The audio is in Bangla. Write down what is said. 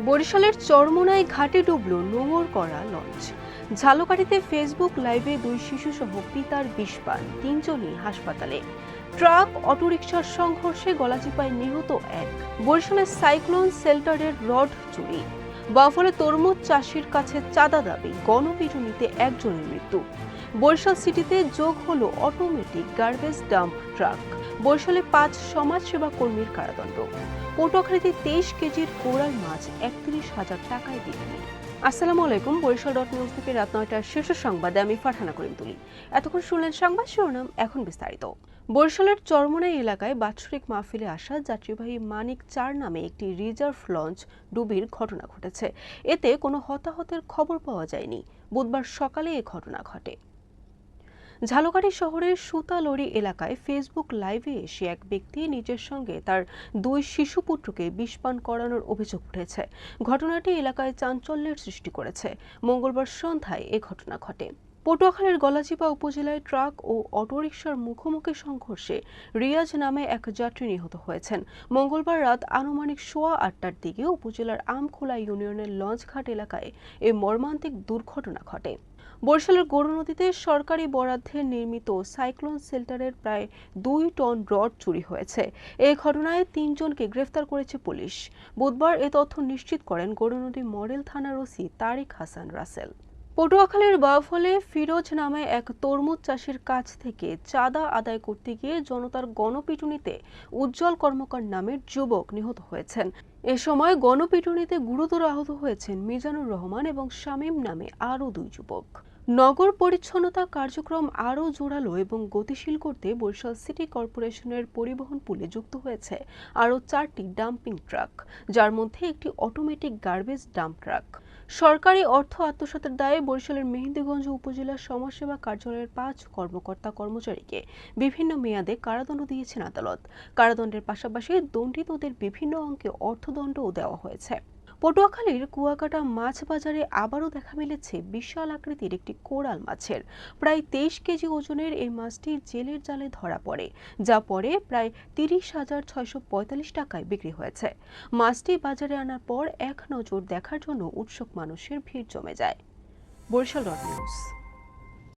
বরিশালের চরমোনাই ঘাটে ডুবল নোঙর করা লঞ্চ। ঝালকাঠিতে ফেসবুক লাইভে দুই শিশুসহ পিতার বিষ পান, তিনজনই হাসপাতালে। ট্রাক অটোরিকশার সংঘর্ষে গলাচিপায় নিহত এক। বরিশালের সাইক্লোন শেল্টারের রড চুরি। বাফলে তরমুজ চাষির কাছে চাঁদা দাবি, গণপিটুনিতে একজনের মৃত্যু। বরিশাল সিটিতে যোগ হলো অটোমেটিক গার্বেজ ডাম্প ট্রাক। বরিশালে 5 সমাজসেবা কর্মীর কারাদণ্ড। পটুয়াখালীতে 23 কেজির কোরাল মাছ 31,000 টাকায় বিক্রি। আসসালামু আলাইকুম। বরিশাল নিউজ থেকে রাত 9টার শীর্ষ সংবাদে আমি ফারহানা করিম তুলি। এতক্ষণ শুনলেন সংবাদ শিরোনাম, এখন বিস্তারিত। বরিশালের চরমোনাই এলাকায় বাৎসরিক মাহফিলে আসা যাত্রীবাহী মানিক 4 নামে একটি রিজার্ভ লঞ্চ ডুবির ঘটনা ঘটেছে। এতে কোনো হতাহতের খবর পাওয়া যায়নি। বুধবার সকালে এ ঘটনা ঘটে। ঝালকাঠি শহরের সুতালড়ি এলাকায় ফেসবুক লাইভে এসে এক ব্যক্তি নিজের সঙ্গে তার 2 শিশুপুত্রকে বিষপান করানোর অভিযোগ উঠেছে। ঘটনাটি এলাকায় চাঞ্চল্যের সৃষ্টি করেছে। মঙ্গলবার সন্ধ্যায় এ ঘটনা ঘটে। পটুয়াখালীর গলাচিপা উপজেলায় ট্রাক ও অটোরিকশার মুখোমুখি সংঘর্ষে রিয়াজ নামে এক যাত্রী নিহত হয়েছেন। মঙ্গলবার রাত আনুমানিক 8:15টার দিকে উপজেলার আমখোলা ইউনিয়নের লঞ্চঘাট এলাকায় এ মর্মান্তিক দুর্ঘটনা ঘটে। বরিশালের গরু নদীতে সরকারি বরাদ্দে নির্মিত সাইক্লোন শেল্টারের প্রায় 2 টন রড চুরি হয়েছে। এই ঘটনায় 3 জনকে গ্রেফতার করেছে পুলিশ। বুধবার এ তথ্য নিশ্চিত করেন গরুনদী মডেল থানার ওসি তারিক হাসান রাসেল। পটুয়াখালীর বাউফলে ফিরোজ নামে এক তরমুজ চাষির কাছ থেকে চাঁদা আদায় করতে গিয়ে জনতার গণপিটুনিতে উজ্জ্বল কর্মকার নামের যুবক নিহত হয়েছেন। এ সময় গণপিটুনিতে গুরুতর আহত হয়েছেন মিজানুর রহমান এবং শামীম নামে আরও 2 যুবক। নগর পরিচ্ছন্নতা কার্যক্রম আরও জোরালো এবং গতিশীল করতে বরিশাল সিটি কর্পোরেশনের পরিবহন পুলে যুক্ত হয়েছে আরও 4টি ডাম্পিং ট্রাক, যার মধ্যে একটি অটোমেটিক গার্বেজ ডাম্প ট্রাক। সরকারি অর্থ আত্মসাতের দায়ে বরিশালের মেহেন্দিগঞ্জ উপজেলা সমাজসেবা কার্যালয়ের 5 কর্মকর্তা-কর্মচারীকে বিভিন্ন মেয়াদে কারাদণ্ড দিয়েছেন আদালত। কারাদণ্ডের পাশাপাশি দণ্ডিতদের বিভিন্ন অঙ্কে অর্থদণ্ডও দেওয়া হয়েছে। পটুয়াখালীর কুয়াকাটা মাছ বাজারে আবারও দেখা মিলেছে বিশাল আকৃতির একটি কোরাল মাছের। প্রায় 23 কেজি ওজনের এই মাছটি জেলের জালে ধরা পড়ে, যা পরে প্রায় 30,645 টাকায় বিক্রি হয়েছে। মাছটি বাজারে আনার পর এক নজর দেখার জন্য উৎসুক মানুষের ভিড় জমে যায়। বরিশাল নিউজ।